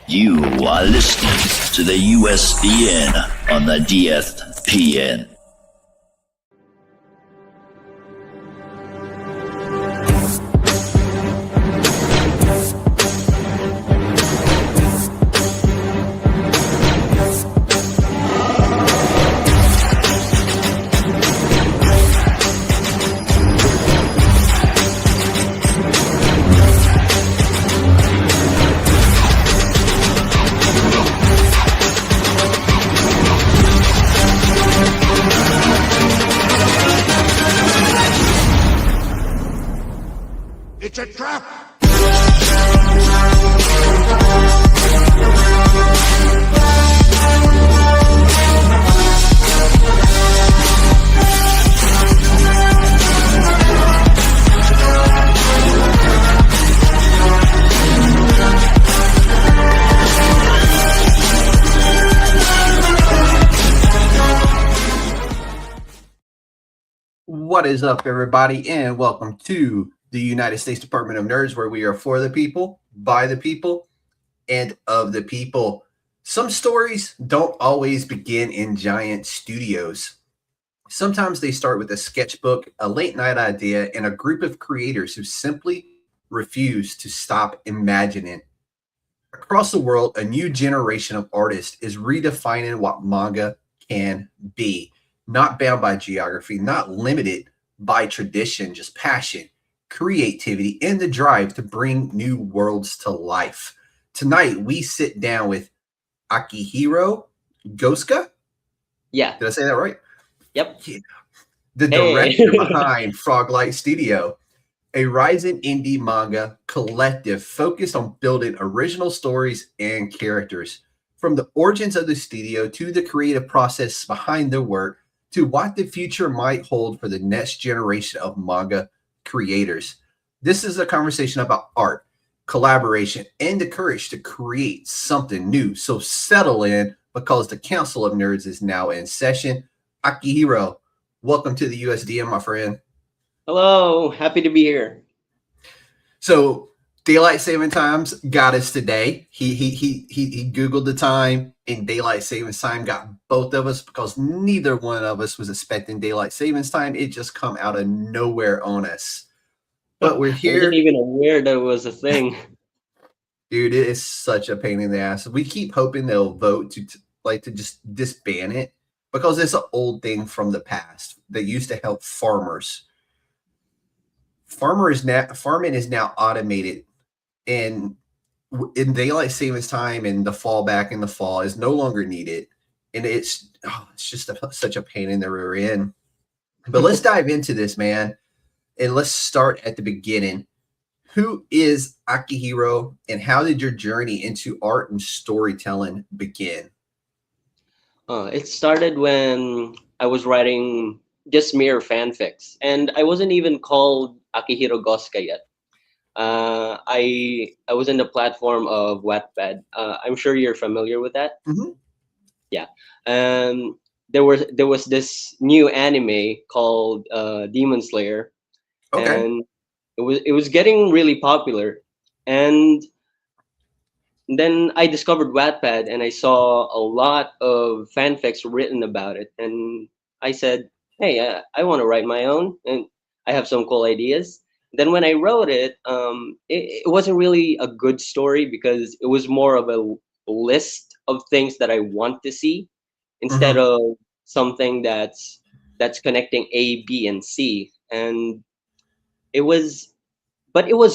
You are listening to the USDN on the DSPN. It's a trap! What is up, everybody, and welcome to the United States Department of Nerds, where we are for the people, by the people, and of the people. Some stories don't always begin in giant studios. Sometimes they start with a sketchbook, a late-night idea, and a group of creators who simply refuse to stop imagining. Across the world, a new generation of artists is redefining what manga can be. Not bound by geography, not limited by tradition, just passion, creativity, and the drive to bring new worlds to life. Tonight, we sit down with Akihiro Goska. Yeah. Did I say that right? Yep. Yeah. The director behind Froglight Studio, a rising indie manga collective focused on building original stories and characters. From the origins of the studio to the creative process behind the work, to what the future might hold for the next generation of manga creators. This is a conversation about art, collaboration, and the courage to create something new. So settle in, because the Council of Nerds is now in session. Akihiro, welcome to the USDN, my friend. Hello, happy to be here. So daylight saving times got us today. He Googled the time, and daylight savings time got both of us, because neither one of us was expecting daylight savings time. It just come out of nowhere on us. But we're here. I wasn't even aware that it was a thing. Dude, it is such a pain in the ass. We keep hoping they'll vote to just disband it, because it's an old thing from the past that used to help farmers. Farming is now automated, and in daylight savings time, and the fallback in the fall is no longer needed, and it's just such a pain in the rear end. But let's dive into this, man, and let's start at the beginning. Who is Akihiro, and how did your journey into art and storytelling begin? It started when I was writing just mere fanfics, and I wasn't even called Akihiro Goska yet. I was in the platform of Wattpad. I'm sure you're familiar with that. Mm-hmm. Yeah. There was this new anime called Demon Slayer, Okay. and it was getting really popular. And then I discovered Wattpad, and I saw a lot of fanfics written about it, and I said, "Hey, I want to write my own, and I have some cool ideas." Then when I wrote it, it wasn't really a good story, because it was more of a list of things that I want to see, instead of something that's connecting A, B, and C. And it was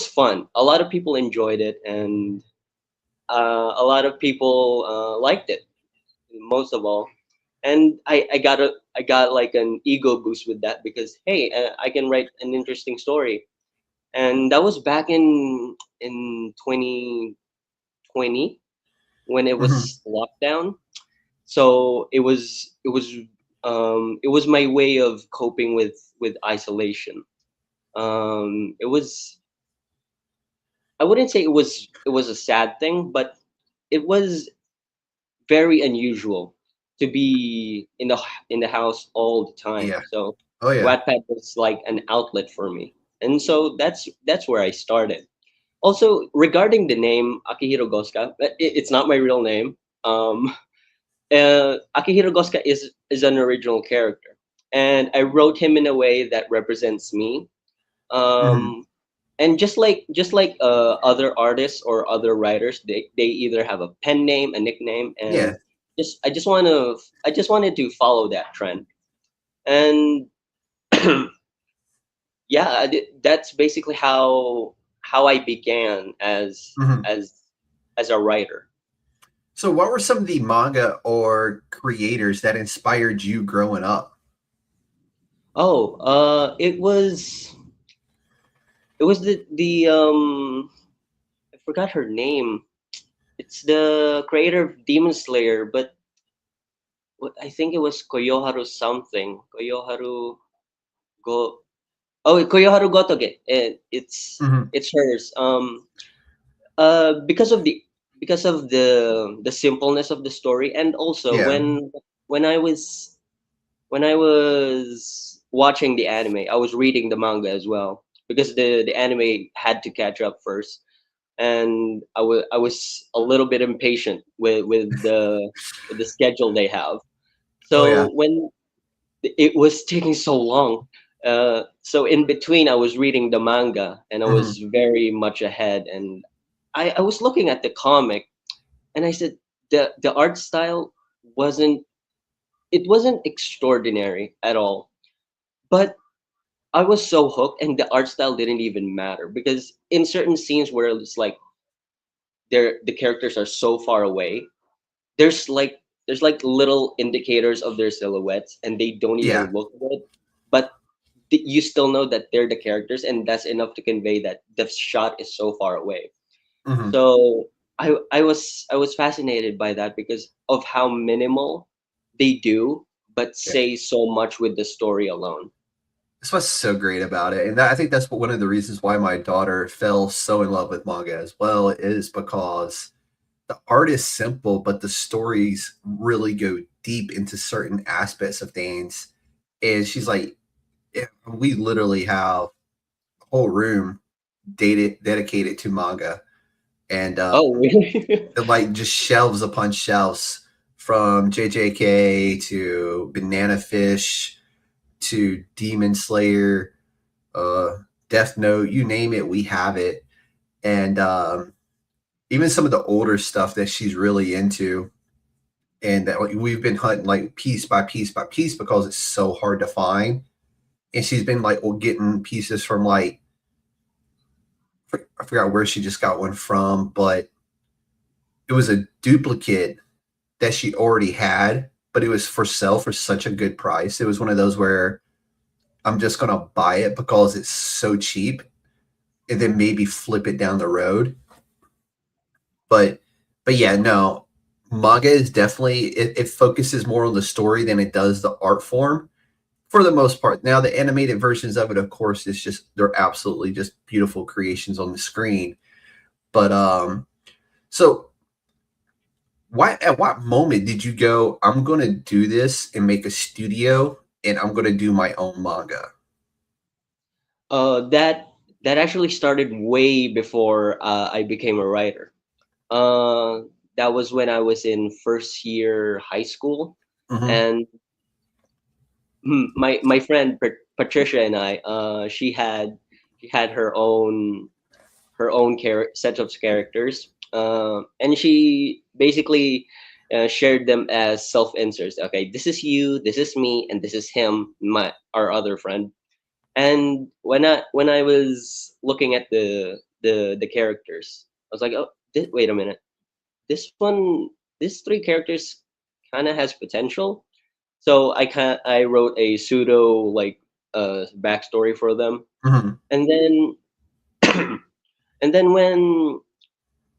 fun. A lot of people enjoyed it, and a lot of people liked it, most of all. And I got like an ego boost with that, because hey, I can write an interesting story. And that was back in 2020, when it was lockdown. So it was my way of coping with isolation. It was, I wouldn't say it was a sad thing, but it was very unusual to be in the house all the time. Yeah. So Oh yeah. Wattpad was like an outlet for me, and so that's where I started. Also, regarding the name Akihiro Goska, it's not my real name. Um, Akihiro Goska is an original character, and I wrote him in a way that represents me. Mhm. Um, and just like other artists or other writers, they either have a pen name, a nickname, Yeah. and I just wanted to follow that trend. And yeah, that's basically how I began Mhm. as a writer. So, what were some of the manga or creators that inspired you growing up? Oh, it was the I forgot her name. It's the creator of Demon Slayer, but I think it was Koyoharu something. Koyoharu Go. Oh, Koyoharu Gotoge. Mhm. It's hers. Because of the simpleness of the story, and also Yeah. when I was when I was watching the anime, I was reading the manga as well because the anime had to catch up first, and I was a little bit impatient with the schedule they have. Oh yeah. So when it was taking so long, so in between I was reading the manga and I Mhm. was very much ahead, and I was looking at the comic and I said the art style wasn't it wasn't extraordinary at all, but I was so hooked, and the art style didn't even matter because in certain scenes where it's like the characters are so far away, there's like little indicators of their silhouettes, and they don't Yeah. even look good, but you still know that they're the characters, and that's enough to convey that the shot is so far away. Mhm. So I was fascinated by that because of how minimal they do, but Yeah. say so much with the story alone. That's what's so great about it, and I think that's one of the reasons why my daughter fell so in love with manga as well, is because the art is simple, but the stories really go deep into certain aspects of things. And she's like, yeah, we literally have a whole room dedicated to manga, and Oh, really? like just shelves upon shelves from JJK to Banana Fish to Demon Slayer, uh, Death Note, you name it, we have it. And even some of the older stuff that she's really into, and that like, we've been hunting like piece by piece by piece because it's so hard to find. And she's been like getting pieces from like I forgot where she just got one from, but it was a duplicate that she already had, but it was for sale for such a good price. It was one of those where I'm just gonna buy it because it's so cheap, and then maybe flip it down the road. But but yeah, no, manga is definitely it focuses more on the story than it does the art form for the most part. Now the animated versions of it, of course, is just they're absolutely just beautiful creations on the screen. But so at what moment did you go, I'm gonna do this and make a studio and I'm gonna do my own manga? That actually started way before I became a writer. Uh, that was when I was in first year high school, Hmm. and my friend Patricia and I, she had her own set of characters, and she basically shared them as self inserts. Okay, this is you, this is me, and this is him, our other friend. And when I was looking at the characters, I was like, oh, wait a minute, these three characters kind of has potential. So I wrote a pseudo like backstory for them, Hmm. and then and then when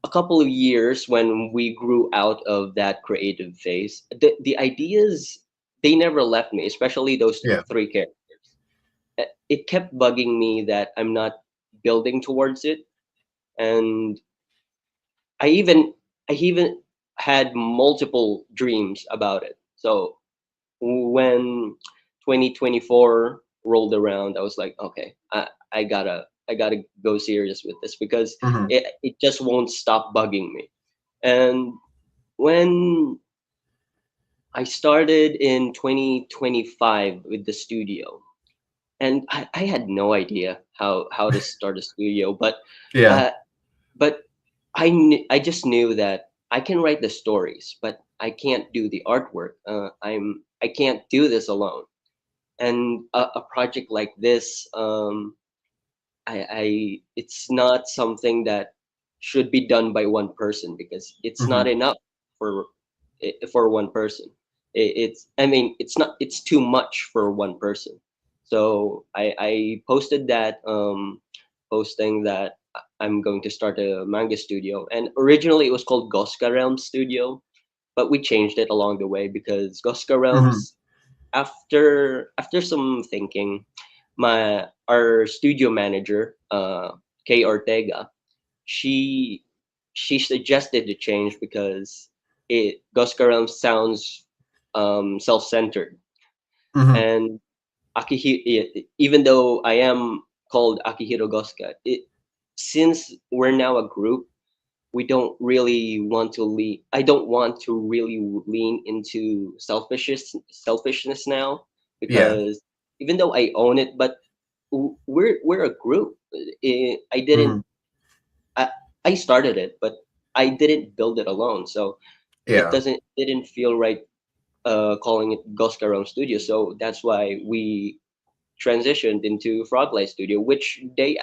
a couple of years when we grew out of that creative phase, the ideas, they never left me, especially those Yeah. three characters. It kept bugging me that I'm not building towards it, and I even I even had multiple dreams about it. So when 2024 rolled around, I was like, okay, I gotta gotta go serious with this because Hmm. it just won't stop bugging me. And when I started in 2025 with the studio, and I had no idea how to start a studio, Yeah. uh, but I just knew that I can write the stories, but I can't do the artwork. I can't do this alone. And a project like this, I it's not something that should be done by one person because it's not Hmm. enough for for one person. It's I mean it's too much for one person. So I posted that posting that I'm going to start a manga studio, and originally it was called Goska Realm Studio, but we changed it along the way because Goska Hmm. Realms, after some thinking, our studio manager, Kay Ortega, she she suggested the change because it Goskaram sounds self-centered, Hmm. and even though I am called Akihiro Goska, since we're now a group, we don't really want to lean. I don't want to really lean into selfishness now Yeah. because even though I own it, but we're a group. I didn't. Hmm. I, I started it, but I didn't build it alone. So Yeah. it didn't feel right calling it Ghost Studio. So that's why we transitioned into Froglight Studio, which the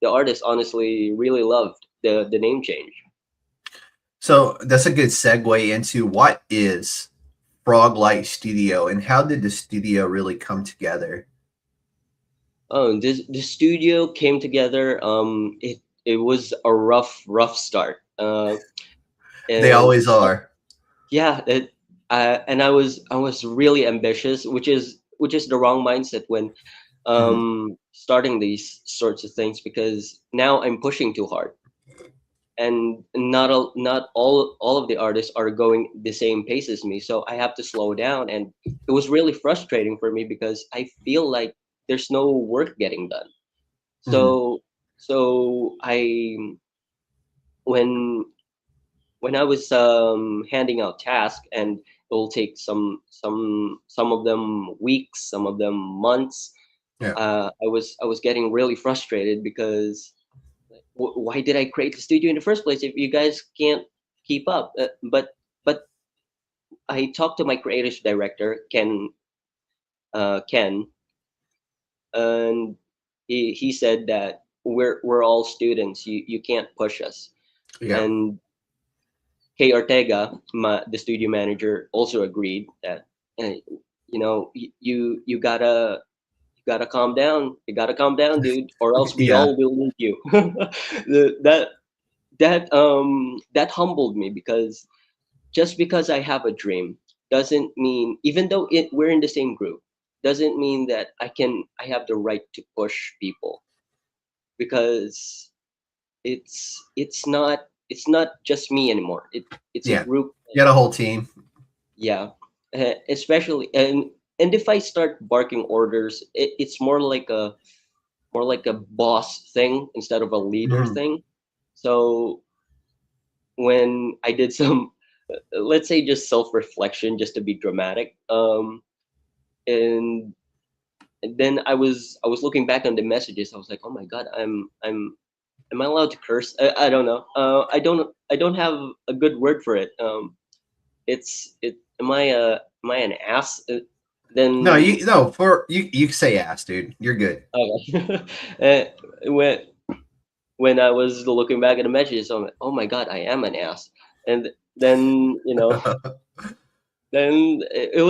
the artist honestly really loved the name change. So that's a good segue into what is Froglight Studio and how did the studio really come together? Oh, this the studio came together. It was a rough start. They And always are. yeah, and I was really ambitious, which is the wrong mindset when Mhm. starting these sorts of things because now I'm pushing too hard, and not all of the artists are going the same pace as me, so I have to slow down, and it was really frustrating for me because I feel like there's no work getting done. Mhm. So I when I was handing out tasks, and it will take some of them weeks, some of them months. Yeah. I was getting really frustrated because why did I create the studio in the first place if you guys can't keep up? But I talked to my creative director Ken, and he said that we're all students. You can't push us. Yeah. And Kay Ortega, the studio manager, also agreed that you know you gotta calm down. You gotta calm down, dude, or else we Yeah. all will need you. That that humbled me because just because I have a dream doesn't mean, even though we're in the same group, doesn't mean that I have the right to push people because it's not just me anymore. It's a Yeah. group. You got a whole team. Yeah, especially and if I start barking orders, it's more like a boss thing instead of a leader Mhm. thing. So when I did some, let's say, just self-reflection, just to be dramatic, and then I was looking back on the messages. I was like, oh my god, am I allowed to curse? I don't know. I don't have a good word for it. Am I an ass? No, Then you no for you can say ass, dude. You're good. okay. When I was looking back at the messages, I'm like, oh my god, I am an ass. And then then it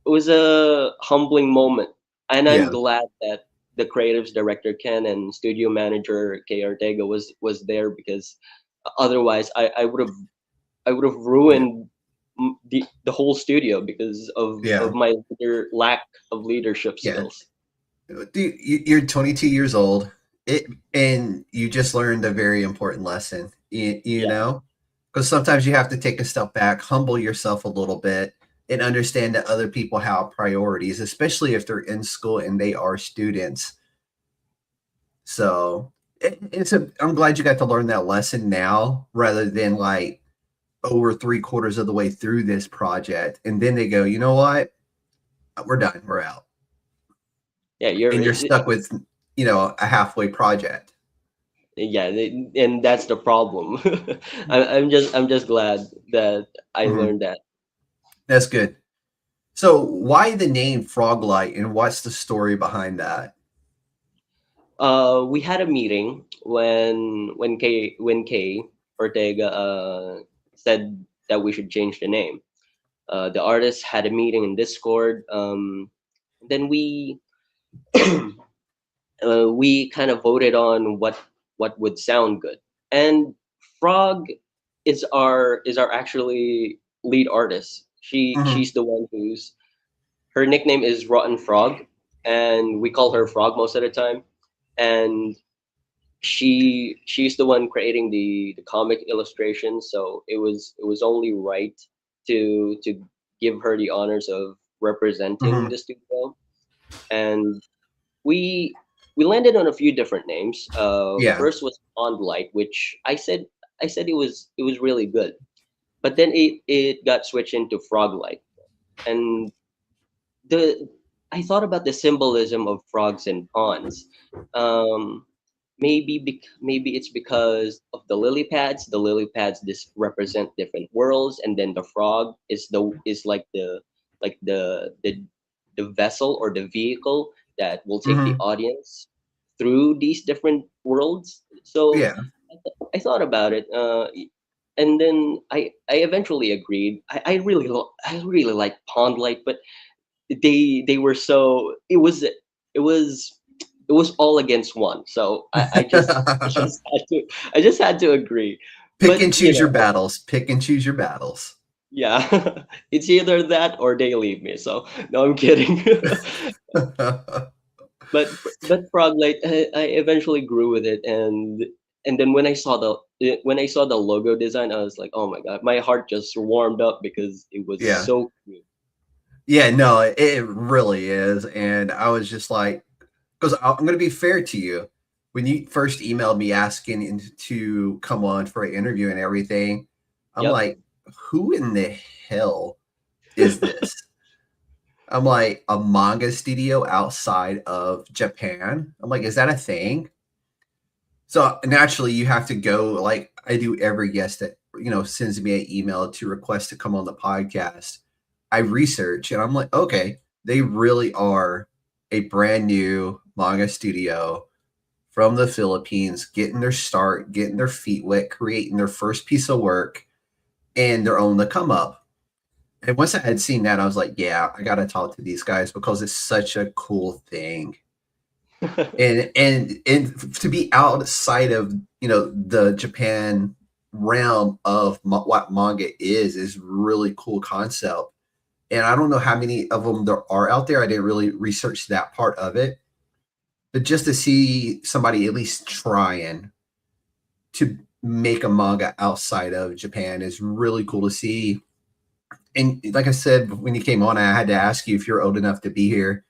was a humbling moment, and I'm Yeah. glad that the creatives director Ken and studio manager Kay Ortega was there because otherwise I would have Yeah. ruined the whole studio because Yeah. of my lack of leadership Yeah. skills. Dude, you're 22 years old. It and you just learned a very important lesson. You Yeah, know, because sometimes you have to take a step back, humble yourself a little bit, and understand that other people have priorities, especially if they're in school and they are students. So I'm glad you got to learn that lesson now rather than like over 3/4 of the way through this project. And then they go, you know what? We're done. We're out. Yeah, And you're stuck with, a halfway project. yeah, and that's the problem. I'm just glad that I Mhm. learned that. That's good. So why the name Froglight and what's the story behind that? We had a meeting when Kay Ortega said that we should change the name. The artists had a meeting in Discord. Then we kind of voted on what would sound good. And Frog is our actually lead artist. Mhm. She's the one who's her nickname is Rotten Frog, and we call her Frog most of the time. And she's the one creating the comic illustrations, so it was only right to give her the honors of representing Mhm. the studio. And we we landed on a few different names. Yeah. First was Pond Light, which I said it was really good, but then it got switched into Frog Light. And the I thought about the symbolism of frogs and ponds. Um, maybe it's because of the lily pads. The lily pads represent different worlds, and then the frog is like the vessel or the vehicle that will take the Mhm. audience through these different worlds. So Yeah. I thought about it, and then I eventually agreed. I really like Pond Light, but they were so it was all against one. So I just had to agree. Pick But and choose your battles. Pick and choose your battles. yeah, it's either that or they leave me. So no, I'm kidding. but Froglight, I eventually grew with it. And then when I saw the logo design, I was like, oh my god, my heart just warmed up because it was Yeah. so cute. Yeah, no, it really is. And I was just like, because I'm going to be fair to you. When you first emailed me asking to come on for an interview and everything, I'm Yep. like, who in the hell is this? I'm like, a manga studio outside of Japan? I'm like, is that a thing? So naturally, you have to go. Like I do every guest that sends me an email to request to come on the podcast. I research and I'm like, okay, they really are a brand new manga studio from the Philippines, getting their start, getting their feet wet, creating their first piece of work, and they're on the come up. And once I had seen that, I was like, yeah, I got to talk to these guys because it's such a cool thing. And to be outside of the Japan realm of what manga is really cool concept. And I don't know how many of them there are out there. I didn't really research that part of it, but just to see somebody at least trying to make a manga outside of Japan is really cool to see. And like I said when you came on, I had to ask you if you're old enough to be here.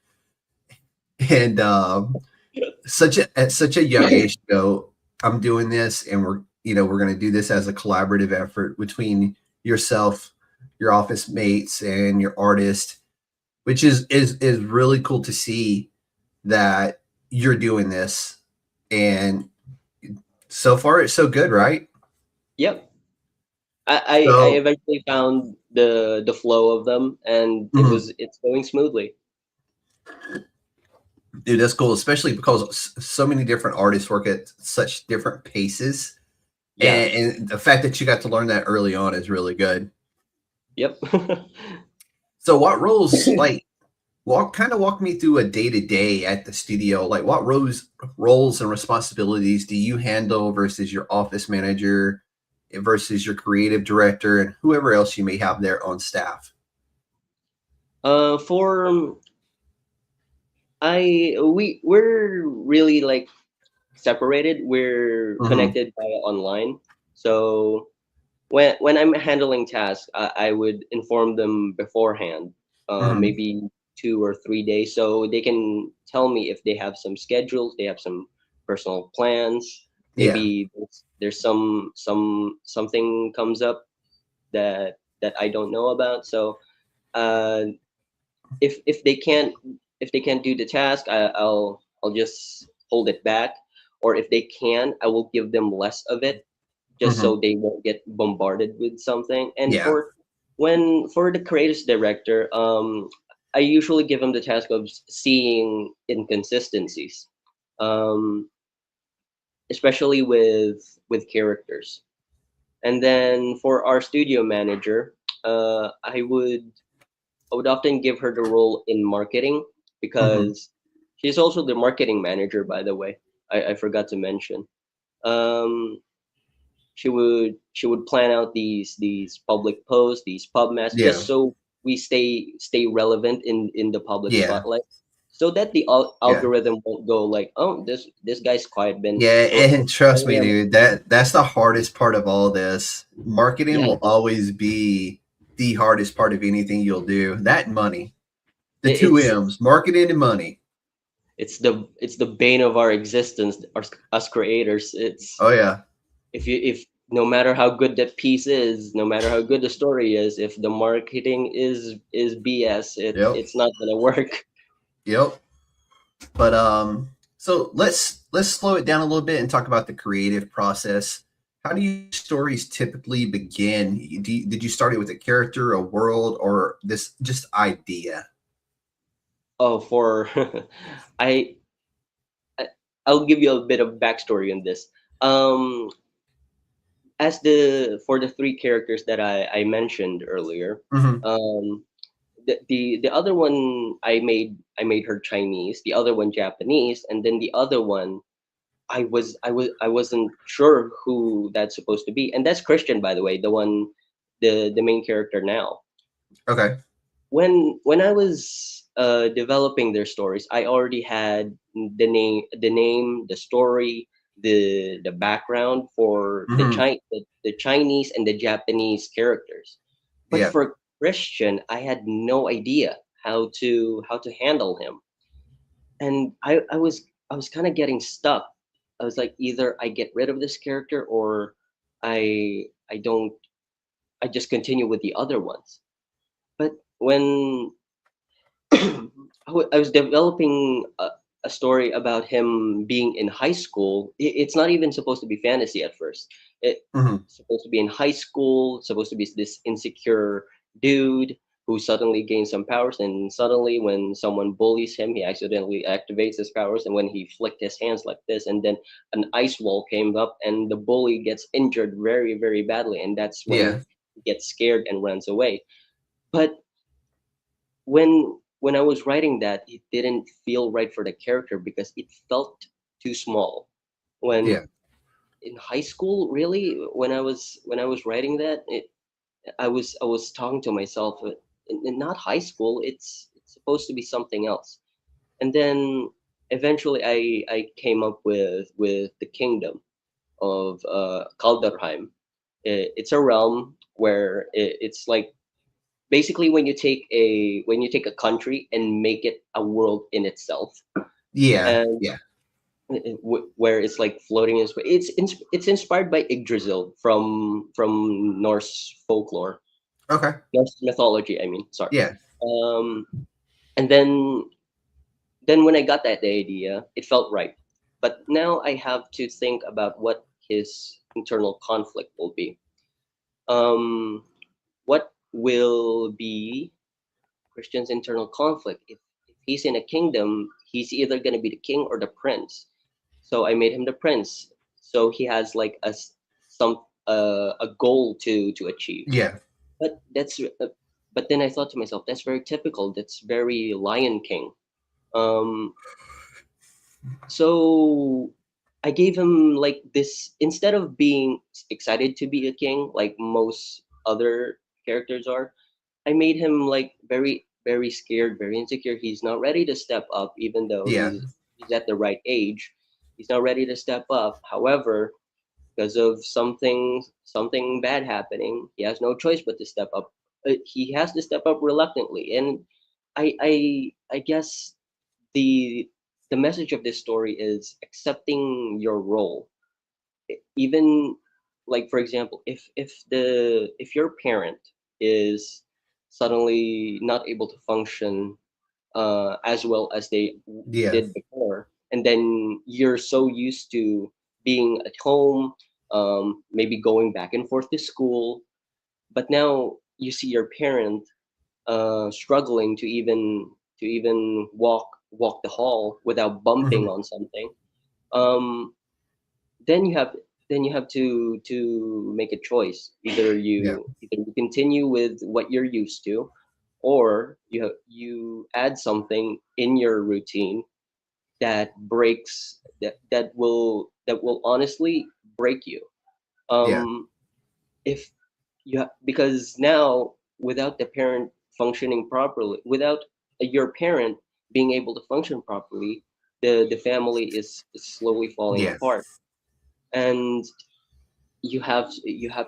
And at such a young age to go, I'm doing this, and we're going to do this as a collaborative effort between yourself, your office mates, and your artist, which is really cool to see that you're doing this. And so far, it's so good, right? Yep. I So, eventually found the flow of them, and mhm, it's going smoothly. dude, that's cool, especially because so many different artists work at such different paces. Yeah. And the fact that you got to learn that early on is really good. Yep. So, what roles like walk me through a day to day at the studio. Like, what roles and responsibilities do you handle versus your office manager versus your creative director and whoever else you may have there on staff? For I we're really like separated. We're Hmm. connected by online. So when I'm handling tasks, I would inform them beforehand, Hmm. maybe 2 or 3 days, so they can tell me if they have some schedules, they have some personal plans. Yeah. Maybe there's something comes up that I don't know about. So uh, if they can't do the task, I'll just hold it back. Or if they can, I will give them less of it, just Hmm. so they won't get bombarded with something. And Yeah. for the creative director, I usually give them the task of seeing inconsistencies, um, especially with characters. And then for our studio manager, I would often give her the role in marketing, Hmm. because she's also the marketing manager, by the way. I forgot to mention. Um, she would plan out these public posts, these pub masks, Yeah. just so we stay relevant in the public Yeah. spotlight, so that the Yeah. algorithm won't go like, oh, this guy's quiet, been Yeah, don't and trust me, him. dude, that's the hardest part of all this. Marketing Yeah, will always be the hardest part of anything you'll do. That and money. The two it's M's, marketing and money. it's the bane of our existence, us creators. It's Oh yeah. if no matter how good that piece is, no matter how good the story is, if the marketing is BS, Yep. it's not gonna work. Yep. But so let's slow it down a little bit and talk about the creative process. How do your stories typically begin? Did you start it with a character, a world, or this just idea? Oh, for I, I I'll give you a bit of backstory on this. Um, as the for the three characters that I mentioned earlier, Hmm. um, the other one I made her Chinese, the other one Japanese, and then the other one I wasn't sure who that's supposed to be, and that's Christian, by the way, the main character now. Okay. When I was developing their stories, I already had the story, the background for Hmm. the Chinese and the Japanese characters. But Yeah. for Christian, I had no idea how to handle him, and I was kind of getting stuck. I was like, either I get rid of this character, or I don't I just continue with the other ones. But when I was developing a story about him being in high school. It's not even supposed to be fantasy at first. It's Hmm. supposed to be in high school, supposed to be this insecure dude who suddenly gains some powers, and suddenly when someone bullies him, he accidentally activates his powers, and when he flicked his hands like this, and then an ice wall came up, and the bully gets injured very, very badly, and that's when Yeah. he gets scared and runs away. But when I was writing that, it didn't feel right for the character because it felt too small. When Yeah. in high school, really, when I was writing that, I was talking to myself. Not high school. It's supposed to be something else. And then eventually, I came up with the kingdom of Kaldurheim. It's a realm where it's like basically when you take a country and make it a world in itself, Yeah. and Yeah. where it's like floating in space. It's inspired by Yggdrasil from Norse folklore, Okay. Norse mythology, I mean, sorry. Yeah. um and then when I got that idea, it felt right. But now I have to think about what his internal conflict will be. What will be Christian's internal conflict? If he's in a kingdom, he's either going to be the king or the prince. So I made him the prince. So he has like a goal to achieve. Yeah. But but then I thought to myself, that's very typical. That's very Lion King. Um, so I gave him like this, instead of being excited to be a king like most other characters are. I made him like very, very scared, very insecure. He's not ready to step up, even though Yeah. he's at the right age. He's not ready to step up. However, because of something bad happening, he has no choice but to step up. He has to step up reluctantly, and I guess the the message of this story is accepting your role. Even, like, for example, if your parent is suddenly not able to function as well as they Yeah. did before, and then you're so used to being at home, maybe going back and forth to school, but now you see your parent struggling to even walk the hall without bumping Mhm. on something. um, then you have to make a choice. Yeah. Either you continue with what you're used to, or you add something in your routine that breaks that will honestly break you. Yeah. um if because now, without the parent functioning properly, without your parent being able to function properly, the family is slowly falling Yeah. apart. And you have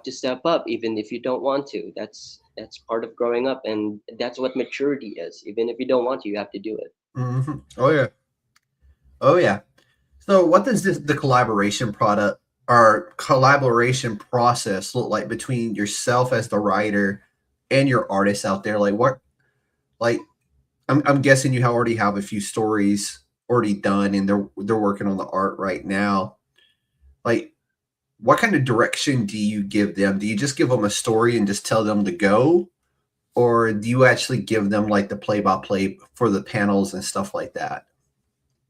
to step up even if you don't want to. That's part of growing up, and that's what maturity is. Even if you don't want to, you have to do it. Oh yeah. Oh yeah. So, what does the collaboration product or collaboration process look like between yourself as the writer and your artists out there? Like, what, like, I'm guessing you already have a few stories already done, and they're working on the art right now. Like, what kind of direction do you give them? Do you just give them a story and just tell them to go, or do you actually give them like the play by play for the panels and stuff like that?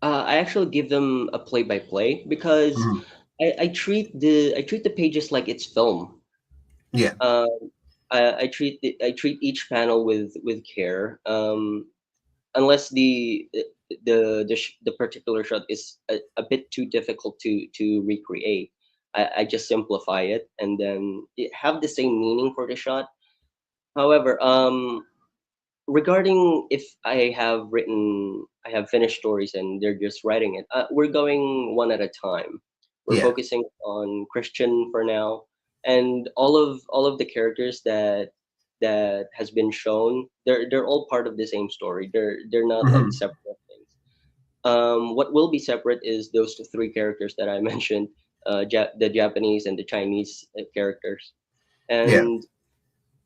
I actually give them a play by play because Mhm. I treat the pages like it's film. Yeah. Uh, I treat each panel with care. Unless the particular shot is a bit too difficult to recreate, I just simplify it and then it have the same meaning for the shot. However, regarding if I have finished stories and they're just writing it, we're going one at a time. We're Yeah. focusing on Christian for now, and all of the characters that has been shown, they're all part of the same story. They're not like Mhm. separate things. What will be separate is those three characters that I mentioned, the Japanese and the Chinese characters. Yeah. And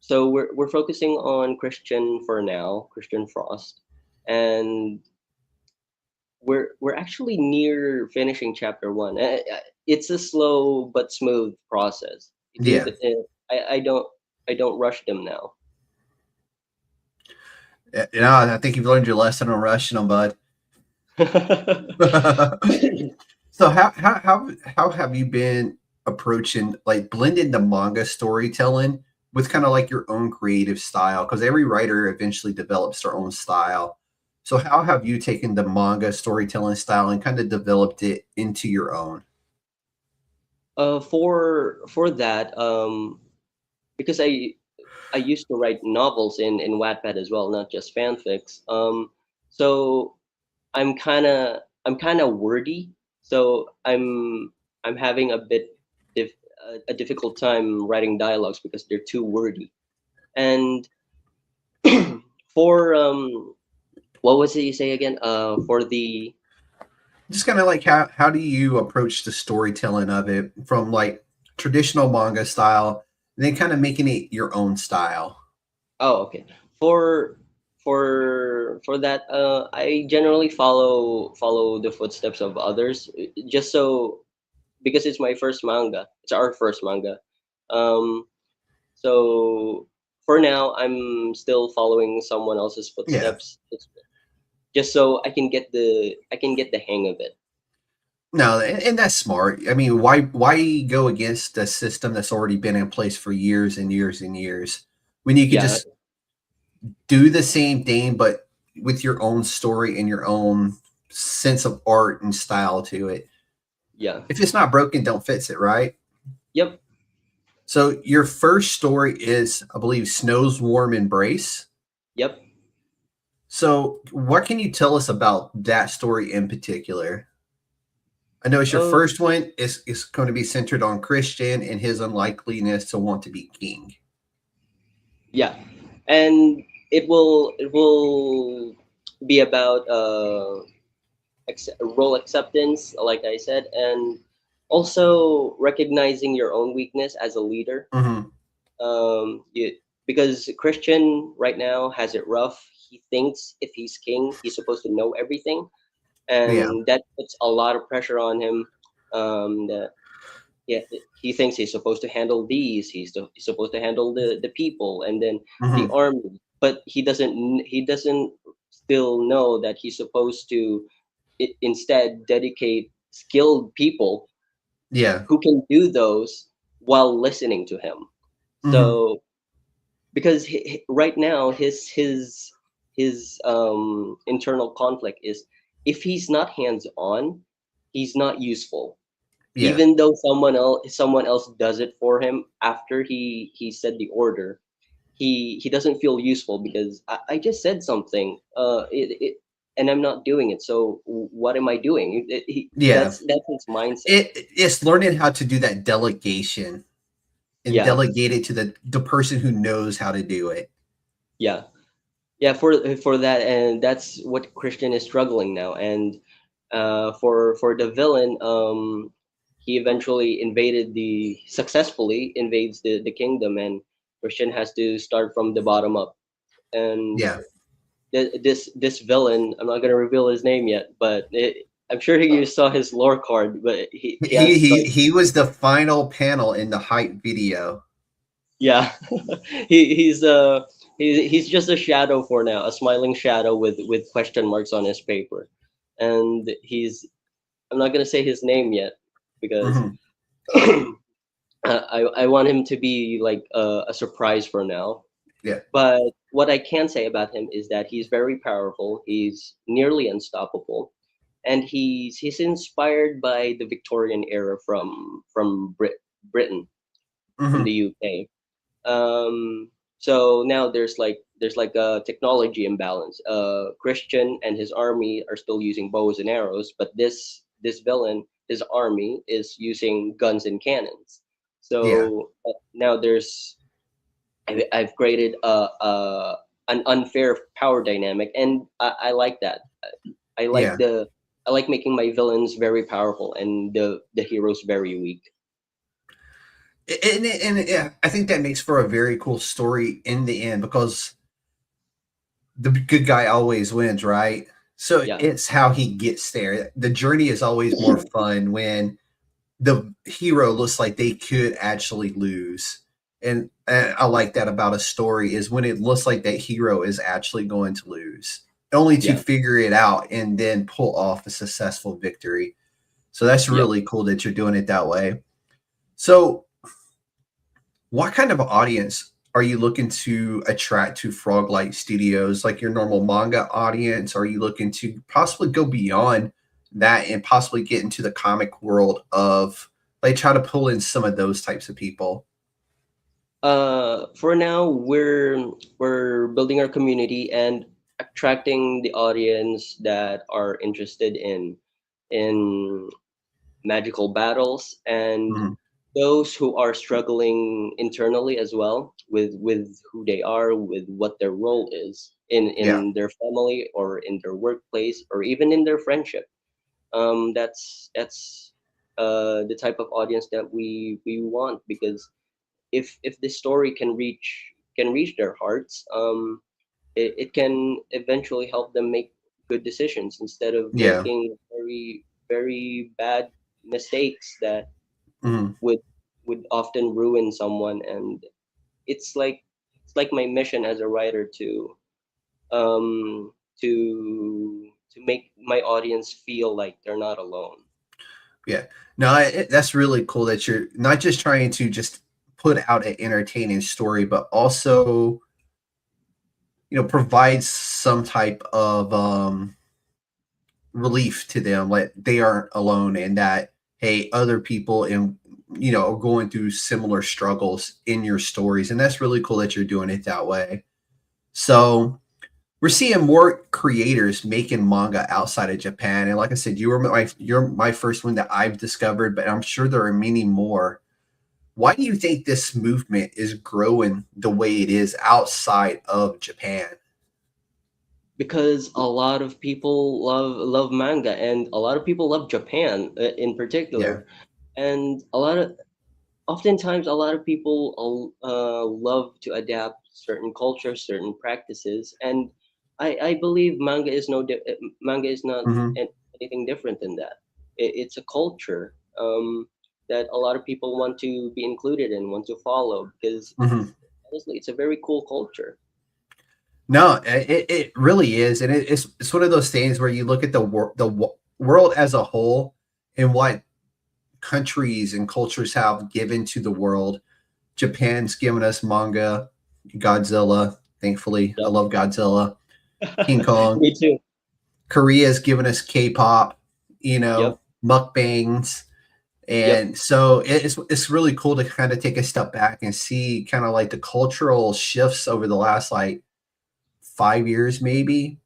so we're focusing on Christian for now, Christian Frost, and we're actually near finishing chapter one. It's a slow but smooth process. Yeah. I I don't rush them now. You know, I think you've learned your lesson on rushing them, bud. So how have you been approaching like blending the manga storytelling with kind of like your own creative style? Because every writer eventually develops their own style. So how have you taken the manga storytelling style and kind of developed it into your own? For that, because I used to write novels in Wattpad as well, not just fanfics. So I'm kind of wordy. So I'm having dif- a difficult time writing dialogues because they're too wordy. And for what was it you say again? For the Just kind of like how do you approach the storytelling of it from like traditional manga style, and then kind of making it your own style? oh, okay. For for that, I generally follow the footsteps of others, just so because it's my first manga. It's our first manga. Um, so for now, I'm still following someone else's Yeah. footsteps, just so I can get the hang of it. No, and that's smart. I mean, why go against a system that's already been in place for years and years and years when you could Yeah, just do the same thing but with your own story and your own sense of art and style to it. yeah, If it's not broken, don't fix it, right? yep. So your first story is, I believe, Snow's Warm Embrace. Yep. So what can you tell us about that story in particular? I know it's your Oh, first one. It's going to be centered on Christian and his unlikeliness to want to be king. yeah. And it will be about role acceptance, like I said, and also recognizing your own weakness as a leader. Hmm. You, because Christian right now has it rough. He thinks if he's king, he's supposed to know everything, Yeah. and that puts a lot of pressure on him. That yeah, he thinks he's supposed to handle these. He's supposed to handle the people and then the Hmm. army. But he doesn't still know that he's supposed to instead dedicate skilled people Yeah. who can do those while listening to him. Hmm. So because right now his internal conflict is if he's not hands on, he's not useful Yeah. even though someone else does it for him after he said the order. He doesn't feel useful because I just said something and I'm not doing it, so what am I doing? Yeah. That's his mindset. It's learning how to do that delegation and Yeah, delegate it to the person who knows how to do it. yeah, yeah, for that, and that's what Christian is struggling now. And for the villain, he eventually successfully invades the kingdom, and Christian has to start from the bottom up. And Yeah. this villain, I'm not gonna reveal his name yet, but I'm sure you saw his lore card. But he He has he like, he was the final panel in the hype video. yeah, he's just a shadow for now, a smiling shadow with question marks on his paper, and I'm not gonna say his name yet because Hmm. I want him to be like a surprise for now. Yeah. But what I can say about him is that he's very powerful. He's nearly unstoppable, and he's inspired by the Victorian era from Britain from the Hmm. UK. So now there's like a technology imbalance. Christian and his army are still using bows and arrows, but this villain, his army is using guns and cannons. Yeah. So now I've created an unfair power dynamic, and I like that. I like Yeah. the I like making my villains very powerful and the heroes very weak. And yeah, I think that makes for a very cool story in the end because the good guy always wins, right? So Yeah, it's how he gets there. The journey is always more fun when the hero looks like they could actually lose. And I like that about a story is when it looks like that hero is actually going to lose, only to yeah, figure it out and then pull off a successful victory. So that's yep. really cool that you're doing it that way. So what kind of audience are you looking to attract to Froglight Studios? Like your normal manga audience? Are you looking to possibly go beyond that and possibly get into the comic world of like try to pull in some of those types of people? For now, we're building our community and attracting the audience that are interested in magical battles and Mhm. those who are struggling internally as well with who they are, with what their role is Yeah. in their family or in their workplace or even in their friendship. That's the type of audience that we want, because if this story can reach their hearts, it can eventually help them make good decisions instead of Yeah. making very very bad mistakes that Mhm. would would often ruin someone. And it's like it's like my mission as a writer to make my audience feel like they're not alone. Yeah. No, that's really cool that you're not just trying to just put out an entertaining story, but also, provide some type of relief to them, like they aren't alone and that hey, other people in are going through similar struggles in your stories, and that's really cool that you're doing it that way. So we're seeing more creators making manga outside of Japan, and like I said, you're my first one that I've discovered, but I'm sure there are many more. Why do you think this movement is growing the way it is outside of Japan? because a lot of people love manga, and a lot of people love Japan in Yeah. particular, and oftentimes a lot of people love to adapt certain cultures, certain practices, and I believe manga is not Hmm. anything different than that. It's a culture that a lot of people want to be included in, want to follow, because Hmm. honestly, it's a very cool culture. No, it really is, and it's one of those things where you look at world as a whole and what countries and cultures have given to the world. Japan's given us manga, Godzilla. Thankfully, I Yep. love Godzilla. King Kong. Me too. Korea's given us K-pop. Yep. Mukbangs. Yep. And so it's really cool to kind of take a step back and see kind of like the cultural shifts over the last like 5 years, maybe,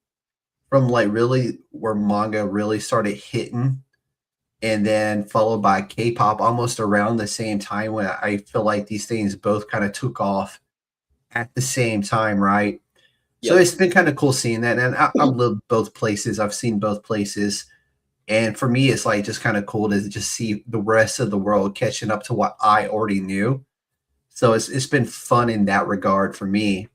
from like really where manga really started hitting, and then followed by K-pop almost around the same time, when I feel like these things both kind of took off at the same time, right? So Yep. it's been kind of cool seeing that, and I've lived both places. I've seen both places, and for me, it's like just kind of cool to just see the rest of the world catching up to what I already knew. So it's been fun in that regard for me.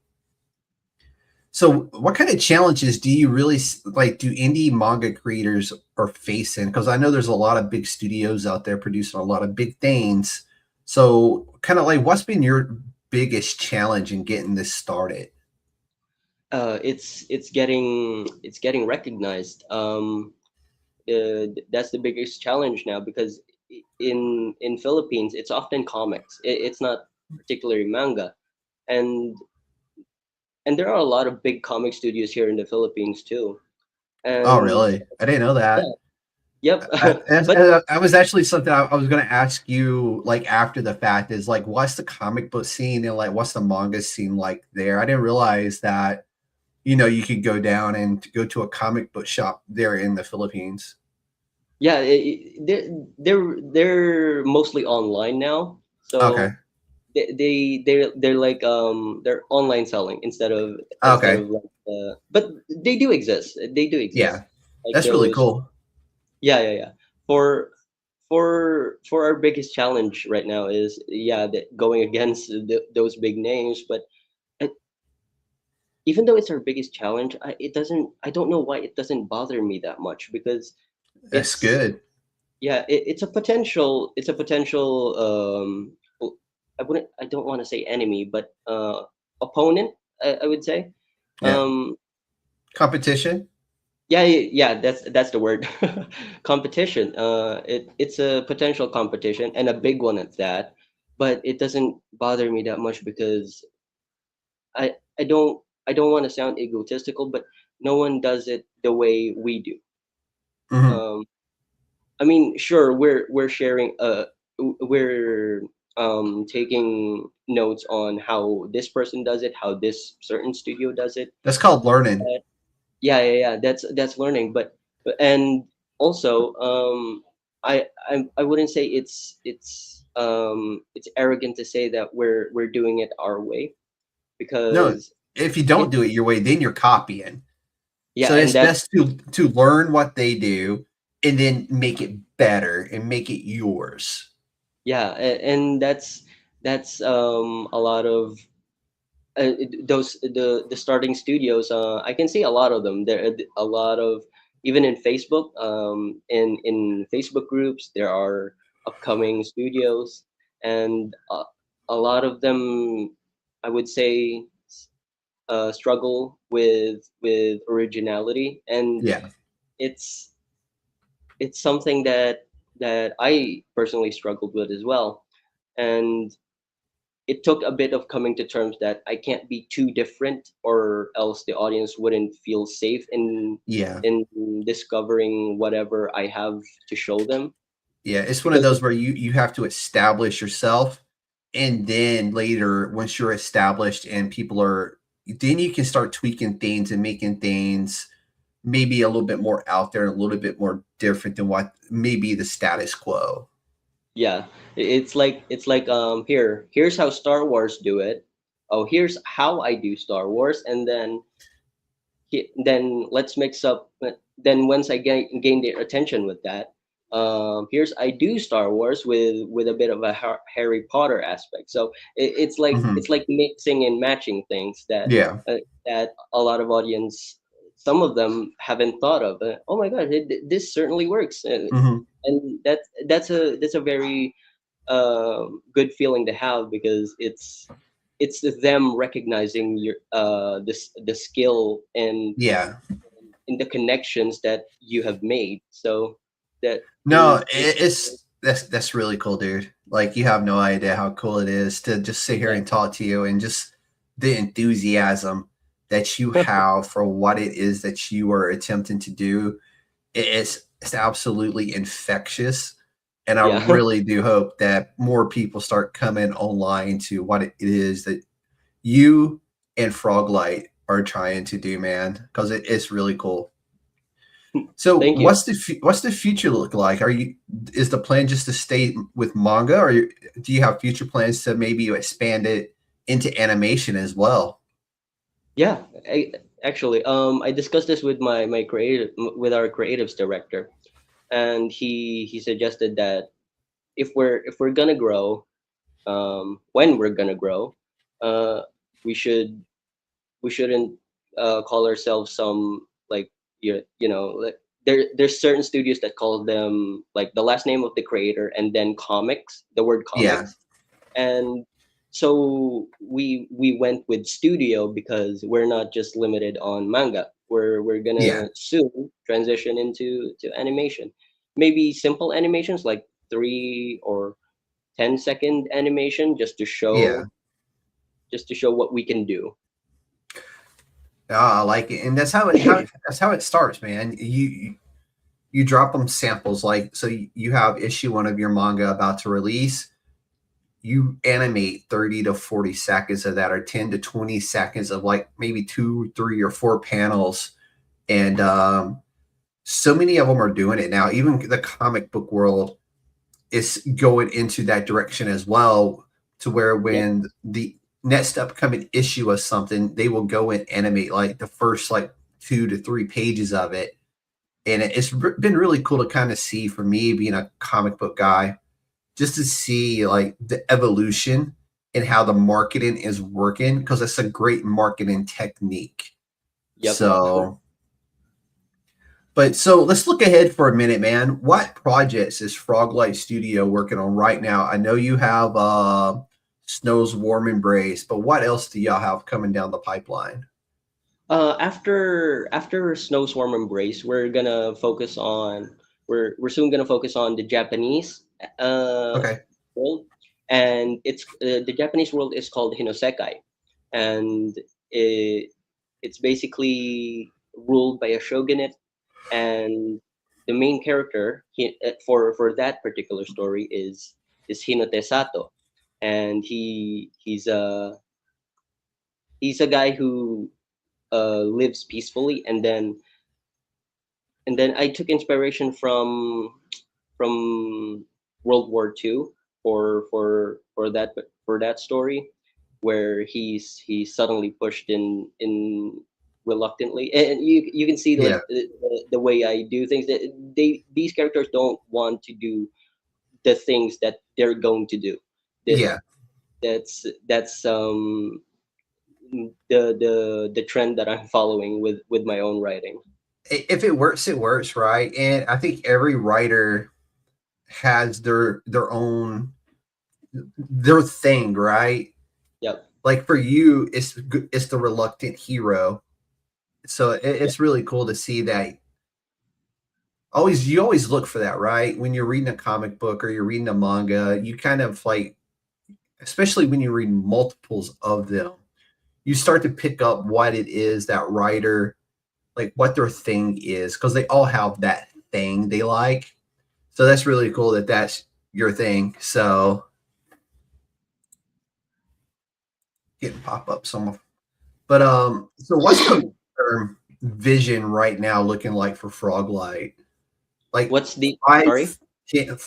So, what kind of challenges do you really like? Do indie manga creators are facing? Because I know there's a lot of big studios out there producing a lot of big things. So, kind of like, what's been your biggest challenge in getting this started? It's getting recognized. That's the biggest challenge now, because in Philippines it's often comics. It's not particularly manga, and there are a lot of big comic studios here in the Philippines too. Oh, And really? I didn't know yeah, that. yep. But I was actually something I was going to ask you like after the fact is like, what's the comic book scene and like what's the manga scene like there? I didn't realize that you could go down and go to a comic book shop there in the Philippines. yeah, they're mostly online now, Okay. so they're like they're online selling instead Okay. of like but they do exist. They do exist. Yeah. Like That's really those. cool. Yeah, yeah, yeah. For for our biggest challenge right now is, yeah, going against those big names. But I, even though it's our biggest challenge, it doesn't. I don't know why it doesn't bother me that much, because That's it's good. yeah, it's a potential. It's a potential. I wouldn't. I don't want to say enemy, but opponent. I would say. Yeah. Um, Competition. Yeah, yeah, that's the word. Competition. It's a potential competition, and a big one at that. But it doesn't bother me that much, because I I don't I don't want to sound egotistical, but no one does it the way we do. Hmm. Um, I mean, sure, we're sharing. We're taking notes on how this person does it, how this certain studio does it. That's called learning. Yeah, yeah, yeah, that's learning. And also I wouldn't say it's arrogant to say that we're doing it our way, No, because if you don't it do it your way, then you're copying. yeah, So and it's that's best to learn what they do and then make it better and make it yours. yeah, and that's a lot of those the starting studios. I can see a lot of them. There are a lot of, even in Facebook, in Facebook groups, there are upcoming studios, and a lot of them, I would say, struggle with originality, and Yeah. it's it's something that I personally struggled with as well. And it took a bit of coming to terms that I can't be too different, or else the audience wouldn't feel safe Yeah. in discovering whatever I have to show them. Yeah. It's one of Because those where you have to establish yourself, and then later once you're established and people are, then you can start tweaking things and making things maybe a little bit more out there, a little bit more different than what maybe the status quo. yeah, it's like here's how Star Wars do it. Oh, here's how I do Star Wars, and then then let's mix up. Then once I gain their attention with that, here's I do Star Wars with a bit of a Harry Potter aspect. So Mhm. it's like mixing and matching things Yeah. that a lot of audience, some of them haven't thought of. Oh my God, this certainly works, Mhm. and that's a very good feeling to have, because it's them recognizing your the skill and Yeah. in the connections that you have made. So that No, it's that's really cool, dude. Like you have no idea how cool it is to just sit here yeah. and talk to you and just the enthusiasm that you have for what it is that you are attempting to do. It's absolutely infectious. And I Yeah. really do hope that more people start coming online to what it is that you and Froglight are trying to do, man, because it's really cool. So Thank you. what's the future look like? Is the plan just to stay with manga, or do you have future plans to maybe expand it into animation as well? Yeah, actually, I discussed this with my creative with our creatives director, and he suggested that if we're gonna grow, when we're gonna grow, uh, we should we shouldn't call ourselves some, like, like, there's certain studios that call them like the last name of the creator and then comics, the word Yeah, comics. And so we went with studio because we're not just limited on manga. We're yeah, gonna soon transition into to animation, maybe simple animations like 3 or 10 second animation, yeah. just to show what we can do. I like it, and that's how it starts, man. You drop them samples like so. You have issue one of your manga about to release. You animate 30 to 40 seconds of that, or 10 to 20 seconds of like maybe 2, 3, or 4 panels, and so many of them are doing it now. Even the comic book world is going into that direction as well, to where Yep. when the next upcoming issue of something, they will go and animate like the first like 2 to 3 pages of it. And it's been really cool to kind of see, for me being a comic book guy, just to see like the evolution and how the marketing is working, because it's a great marketing technique. Yep. So but so let's look ahead for a minute, man. What projects is Froglight Studio working on right now? I know you have Snow's Warm Embrace, but what else do y'all have coming down the pipeline? After Snowstorm Embrace, we're soon gonna focus on the Japanese uh, Okay. world, and the Japanese world is called Hinosekai, and it it's basically ruled by a shogunate, and the main character for that particular story is Hinote Sato, and he's a guy who lives peacefully, and then I took inspiration from World War II for that story, where he's suddenly pushed in reluctantly, and you can see Yeah. like the way I do things, that these characters don't want to do the things that they're going to do. That Yeah. that's the trend that I'm following with my own writing. If it works, it works, right? And I think every writer has their thing, right? Yep. Like for you, it's the reluctant hero. So Yeah. it's really cool to see that. You always look for that, right? When you're reading a comic book or you're reading a manga, you kind of like, especially when you read multiples of them, you start to pick up what it is that writer, like what their thing is, because they all have that thing they like. So that's really cool that that's your thing. So getting pop up some, but so what's the term vision right now looking like for Froglight? Like What's the five, sorry? 10,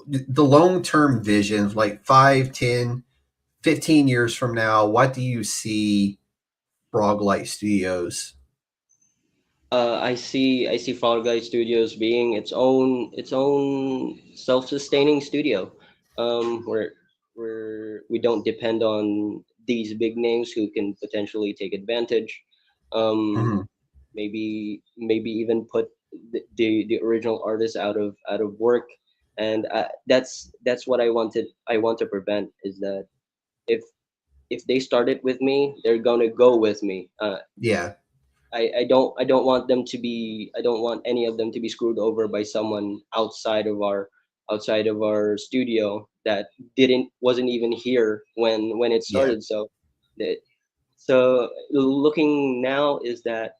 the long term vision, like 5, 10, 15 years from now, what do you see Froglight Studios? I see Froglight Studios being its own self-sustaining studio, where we don't depend on these big names who can potentially take advantage. Um, Mhm. maybe even put the original artist out of work, and that's what I want to prevent, is that if if they started with me, they're gonna go with me. Yeah. I don't want them to be, I don't want any of them to be screwed over by someone outside of our studio that didn't wasn't even here when it Yeah. started. The- so looking now is that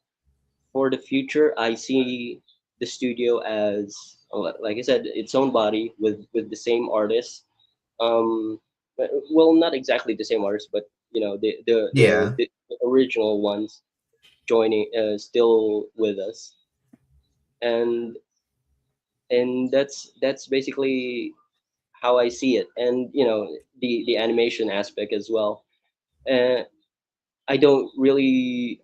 for the future, I see the studio as, like I said, its own body with the same artists. Well, not exactly the same artists, but Yeah. the original ones joining, still with us, and that's basically how I see it. And the animation aspect as well. uh, I don't really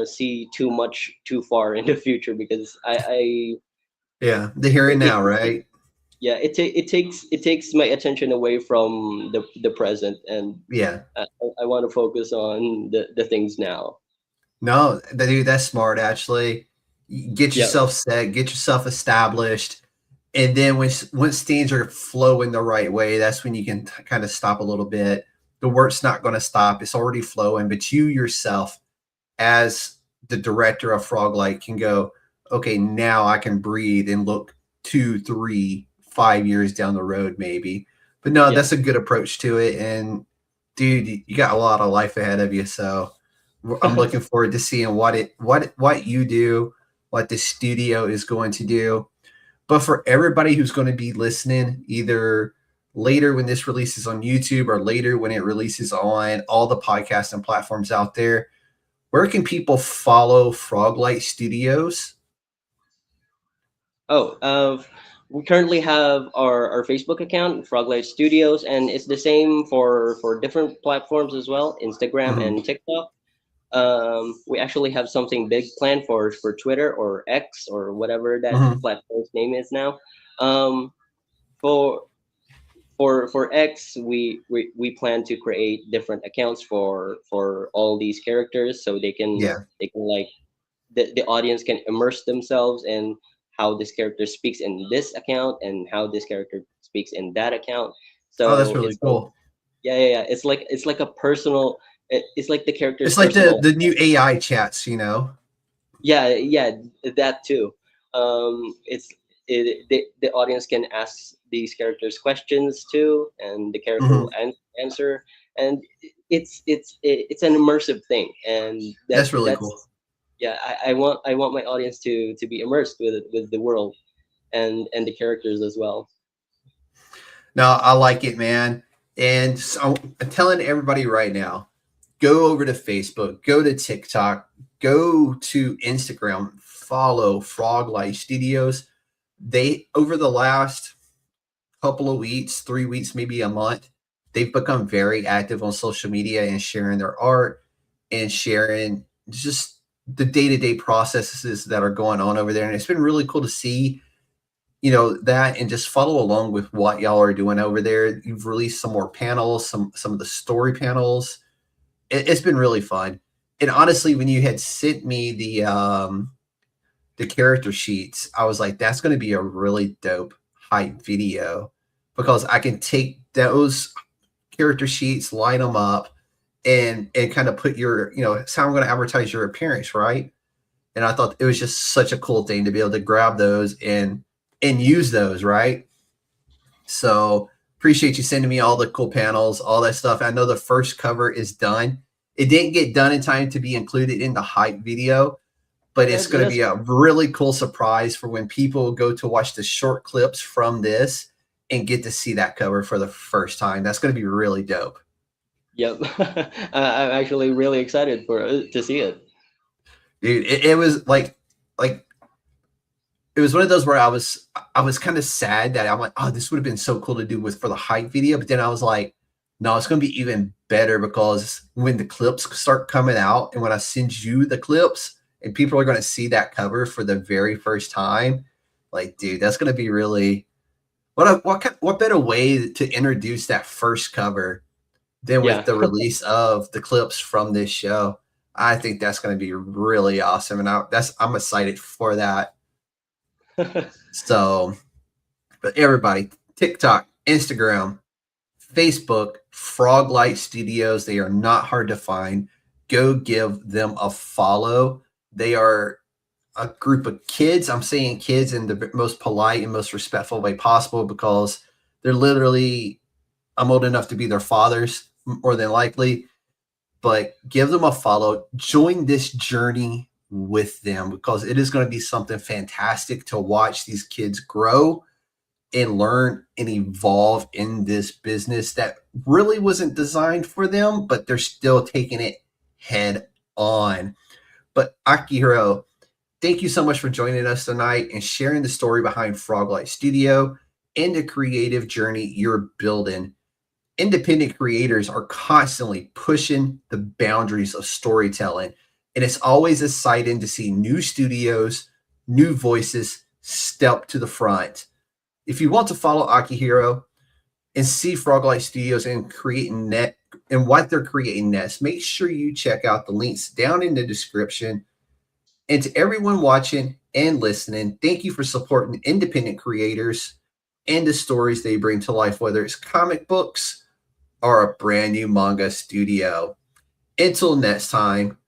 see too much too far in the future, because I Yeah. The here and it, now, it right? yeah, it takes my attention away from the present, and Yeah. I want to focus on the things now. No, dude, that's smart actually. Get Yeah. yourself set, get yourself established, and then once things are flowing the right way, that's when you can kind of stop a little bit. The work's not going to stop; it's already flowing. But you yourself, as the director of Froglight, can go, okay, now I can breathe and look 2, 3, 5 years down the road, maybe. But no, Yeah. that's a good approach to it. And dude, you got a lot of life ahead of you. So I'm looking forward to seeing what you do, what the studio is going to do. But for everybody who's going to be listening, either later when this releases on YouTube or later when it releases on all the podcasts and platforms out there, where can people follow Froglight Studios? Oh, we currently have our Facebook account, Froglight Studios, and it's the same for different platforms as well, Instagram Mhm, and TikTok. We actually have something big planned for Twitter or X or whatever that mhm. platform's name is now. Um, for for X, we plan to create different accounts for all these characters, so Yeah, they can like the audience can immerse themselves in how this character speaks in this account and how this character speaks in that account. oh, that's So really it's like, cool. yeah, yeah, yeah. It's like a personal. It's like the character's It's like the personal. the new AI chats, you know. Yeah, yeah, that too. It's the audience can ask these characters questions too, and the character Mhm. will answer, and it's an immersive thing, and That's really that's, cool. yeah. I want my audience to be immersed with the world and the characters as well. No, I like it, man. And so I'm telling everybody right now, go over to Facebook, go to TikTok, go to Instagram, follow Froglight Studios. They over the last couple of weeks, 3 weeks, maybe a month, they've become very active on social media and sharing their art and sharing just the day-to-day processes that are going on over there. And it's been really cool to see, that and just follow along with what y'all are doing over there. You've released some more panels, some of the story panels. It's been really fun. And honestly, when you had sent me the character sheets, I was like, that's going to be a really dope hype video because I can take those character sheets, line them up, and kind of put your, it's how I'm going to advertise your appearance, right? And I thought it was just such a cool thing to be able to grab those and use those, right? So appreciate you sending me all the cool panels, all that stuff. I know the first cover is done. It didn't get done in time to be included in the hype video, but it's going to That's be a really cool surprise for when people go to watch the short clips from this and get to see that cover for the first time. That's going to be really dope. Yep. I'm actually really excited for to see it. Dude, it was like it was one of those where I was kind of sad that I'm like, oh, this would have been so cool to do with for the hype video, but then I was like, no, it's going to be even better because when the clips start coming out and when I send you the clips and people are going to see that cover for the very first time, like, dude, that's going to be really what better way to introduce that first cover than with the release of the clips from this show. I think that's going to be really awesome, and I'm excited for that. So, but everybody, TikTok, Instagram, Facebook, Froglight Studios, they are not hard to find. Go give them a follow. They are a group of kids. I'm saying kids in the most polite and most respectful way possible, because they're literally, I'm old enough to be their fathers, more than likely. But give them a follow. Join this journey with them, because it is going to be something fantastic to watch these kids grow and learn and evolve in this business that really wasn't designed for them, but they're still taking it head on. But Akihiro, thank you so much for joining us tonight and sharing the story behind Froglight Studio and the creative journey you're building. Independent creators are constantly pushing the boundaries of storytelling, and it's always exciting to see new studios, new voices step to the front. If you want to follow Akihiro and see Froglight Studios and creating net and what they're creating next, make sure you check out the links down in the description. And to everyone watching and listening, thank you for supporting independent creators and the stories they bring to life, whether it's comic books or a brand new manga studio. Until next time,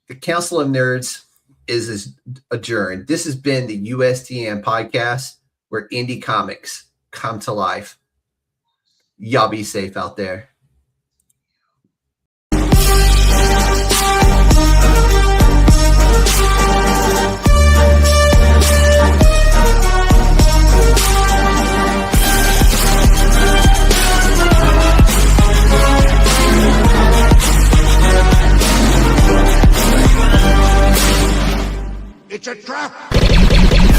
the Council of Nerds is adjourned. This has been the USDN Podcast, where indie comics come to life. Y'all be safe out there. It's a trap!